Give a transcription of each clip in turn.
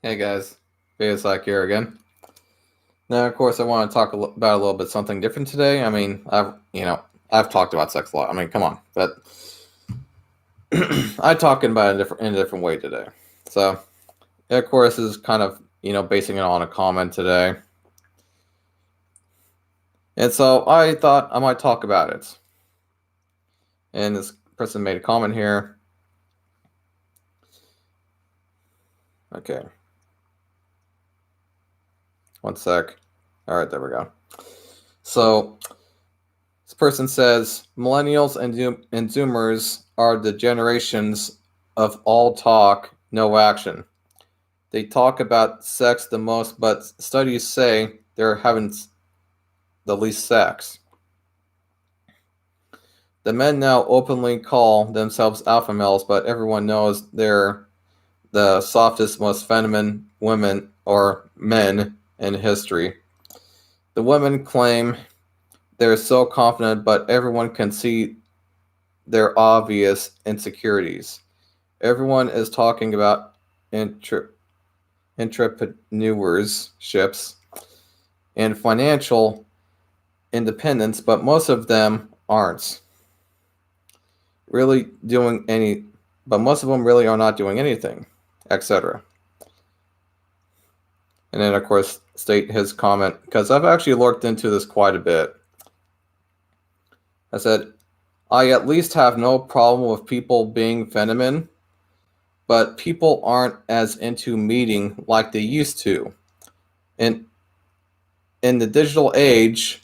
Hey guys, Vegasak here again. Now, of course, I want to talk about a little bit something different today. I mean, I've talked about sex a lot. I mean, come on, but I'm talking about it in a different way today. So, of course, this is kind of basing it on a comment today, and so I thought I might talk about it. And this person made a comment here. Okay, one sec. All right, there we go. So this person says millennials and Zoomers are the generations of all talk, no action. They talk about sex the most, but studies say they're having the least sex. The men now openly call themselves alpha males, but everyone knows they're the softest, most feminine women or men in history. The women claim they're so confident, but everyone can see their obvious insecurities. Everyone is talking about entrepreneurships and financial independence, but most of them aren't really doing any. But most of them really are not doing anything, etc. And then, of course, state his comment because I've actually looked into this quite a bit. I said, I at least have no problem with people being feminine, but people aren't as into meeting like they used to. And in the digital age,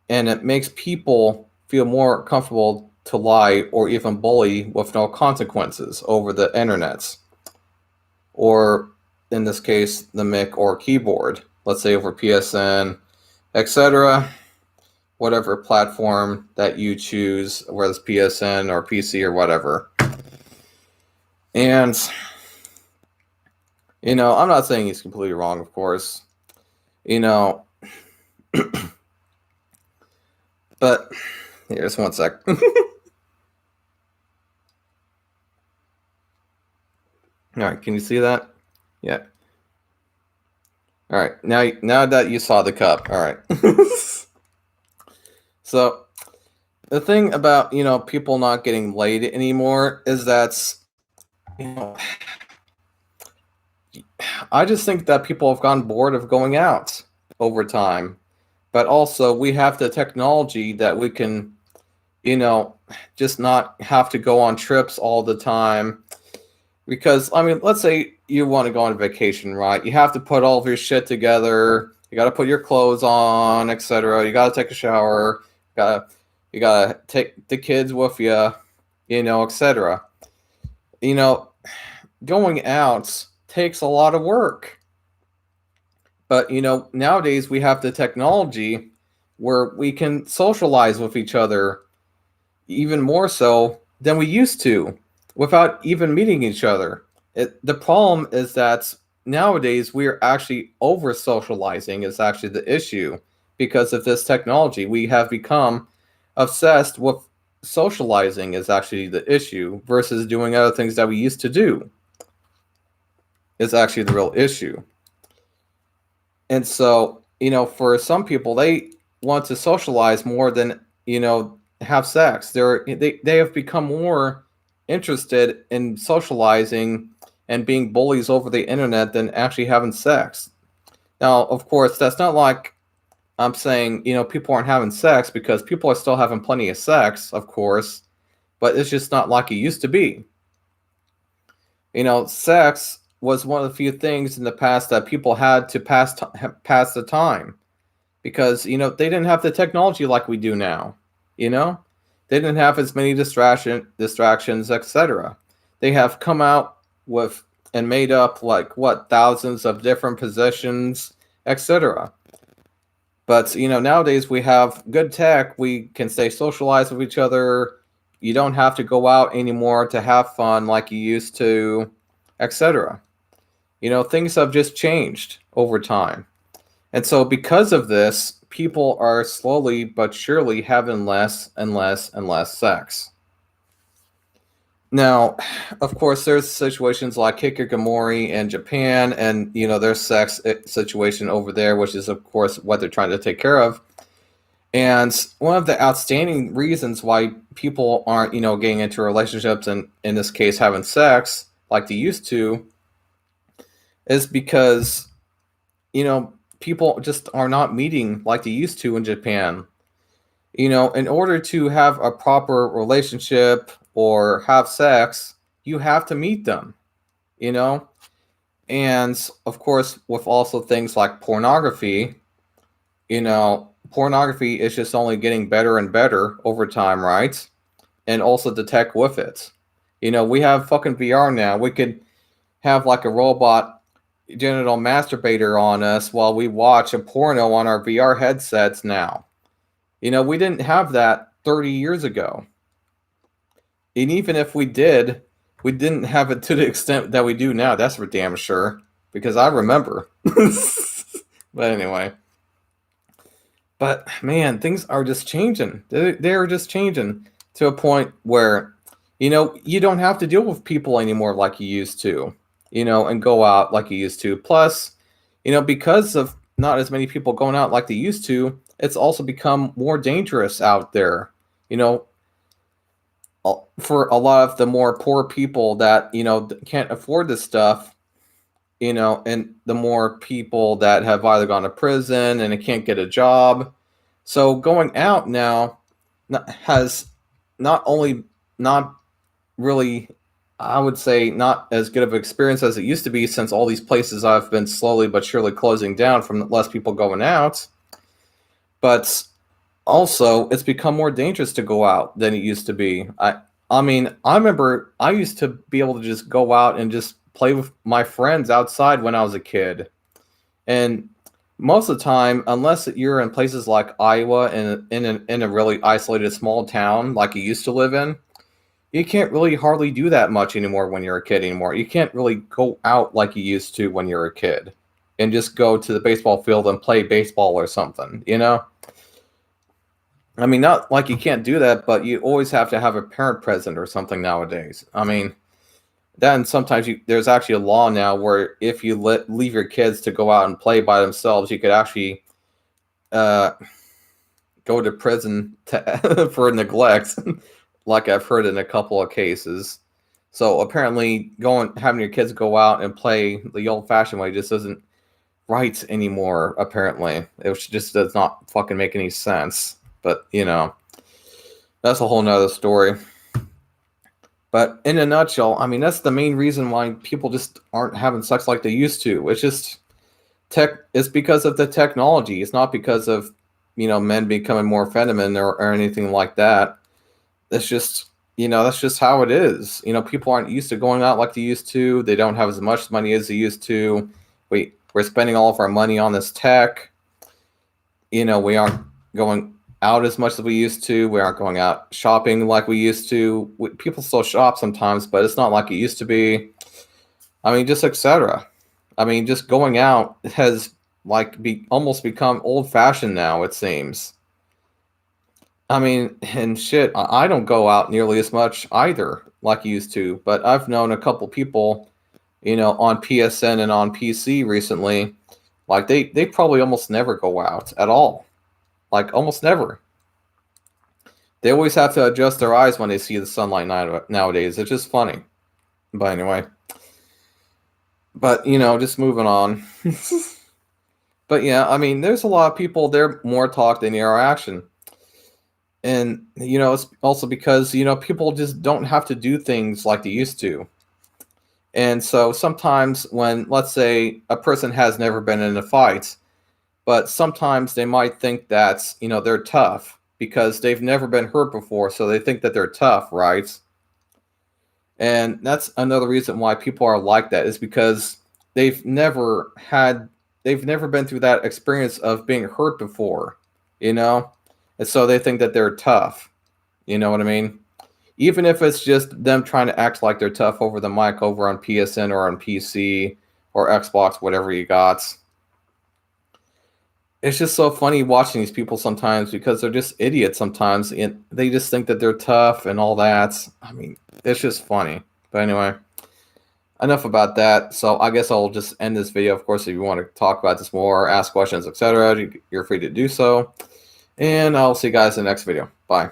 and it makes people feel more comfortable to lie or even bully with no consequences over the internet, or in this case, the mic or keyboard, let's say over PSN, etc., whatever platform that you choose, whether it's PSN or PC or whatever. And, I'm not saying he's completely wrong, of course, but here's one sec. All right, can you see that? Yeah. All right, now that you saw the cup, all right. So the thing about people not getting laid anymore is that you know I just think that people have gotten bored of going out over time, but also we have the technology that we can you know just not have to go on trips all the time. Because I mean, let's say you want to go on vacation, right? You have to put all of your shit together. You got to put your clothes on, etc. You got to take a shower. You gotta take the kids with you, etc. You know, Going out takes a lot of work. But nowadays we have the technology where we can socialize with each other even more so than we used to without even meeting each other. The problem is that nowadays we are actually over socializing is actually the issue because of this technology. We have become obsessed with socializing is actually the issue versus doing other things that we used to do is actually the real issue. And so, for some people, they want to socialize more than, have sex. They have become more interested in socializing and being bullies over the internet than actually having sex. Now, of course, that's not like I'm saying, people aren't having sex because people are still having plenty of sex, of course, but it's just not like it used to be. Sex was one of the few things in the past that people had to pass the time because they didn't have the technology like we do now. You know, they didn't have as many distractions, etc. They have come out with and made up like what thousands of different positions, etc. But nowadays we have good tech. We can stay socialized with each other. You don't have to go out anymore to have fun like you used to, etc. Things have just changed over time. And so, because of this, people are slowly but surely having less and less and less sex. Now, of course, there's situations like Hikikomori in Japan, and their sex situation over there, which is, of course, what they're trying to take care of. And one of the outstanding reasons why people aren't, getting into relationships and, in this case, having sex like they used to, is because, people just are not meeting like they used to in Japan. In order to have a proper relationship or have sex, you have to meet them, you know? And of course, with also things like pornography, pornography is just only getting better and better over time, right? And also the tech with it. We have fucking VR now. We could have like a robot genital masturbator on us while we watch a porno on our VR headsets now. We didn't have that 30 years ago. And even if we did, we didn't have it to the extent that we do now. That's for damn sure. Because I remember. But anyway. But man, things are just changing. They're just changing to a point where, you don't have to deal with people anymore like you used to, and go out like you used to. Plus, because of not as many people going out like they used to, it's also become more dangerous out there. For a lot of the more poor people that can't afford this stuff, and the more people that have either gone to prison and they can't get a job. So going out now has not only not really, I would say, not as good of an experience as it used to be, since all these places have been slowly but surely closing down from less people going out, but also it's become more dangerous to go out than it used to be. I mean, I remember I used to be able to just go out and just play with my friends outside when I was a kid. And most of the time, unless you're in places like Iowa and in a really isolated small town like you used to live in, you can't really hardly do that much anymore when you're a kid anymore. You can't really go out like you used to when you're a kid and just go to the baseball field and play baseball or something, I mean, not like you can't do that, but you always have to have a parent present or something nowadays. I mean, then sometimes there's actually a law now where if you leave your kids to go out and play by themselves, you could actually go to prison for neglect, like I've heard in a couple of cases. So apparently, having your kids go out and play the old-fashioned way just isn't right anymore. Apparently, it just does not fucking make any sense. But that's a whole nother story. But in a nutshell, I mean, that's the main reason why people just aren't having sex like they used to. It's just it's because of the technology. It's not because of, men becoming more feminine or anything like that. It's just, that's just how it is. People aren't used to going out like they used to. They don't have as much money as they used to. We're spending all of our money on this tech. We aren't going out as much as we used to. We aren't going out shopping like we used to. People still shop sometimes, but it's not like it used to be. I mean, just etc. I mean, just going out has almost become old-fashioned now, it seems. I mean, and shit, I don't go out nearly as much either like I used to, but I've known a couple people, on PSN and on PC recently, like they probably almost never go out at all. Like, almost never. They always have to adjust their eyes when they see the sunlight nowadays. It's just funny. But anyway. But, just moving on. But yeah, I mean, there's a lot of people, they're more talk than they are action. And, it's also because, people just don't have to do things like they used to. And so sometimes when, let's say, a person has never been in a fight, but sometimes they might think that, they're tough because they've never been hurt before. So they think that they're tough, right? And that's another reason why people are like that, is because they've never been through that experience of being hurt before, And so they think that they're tough. You know what I mean? Even if it's just them trying to act like they're tough over the mic over on PSN or on PC or Xbox, whatever you got. it's just so funny watching these people sometimes because they're just idiots sometimes, and they just think that they're tough and all that. I mean, it's just funny. But anyway, enough about that. So I guess I'll just end this video. Of course, if you want to talk about this more, ask questions, etc., you're free to do so. And I'll see you guys in the next video. Bye.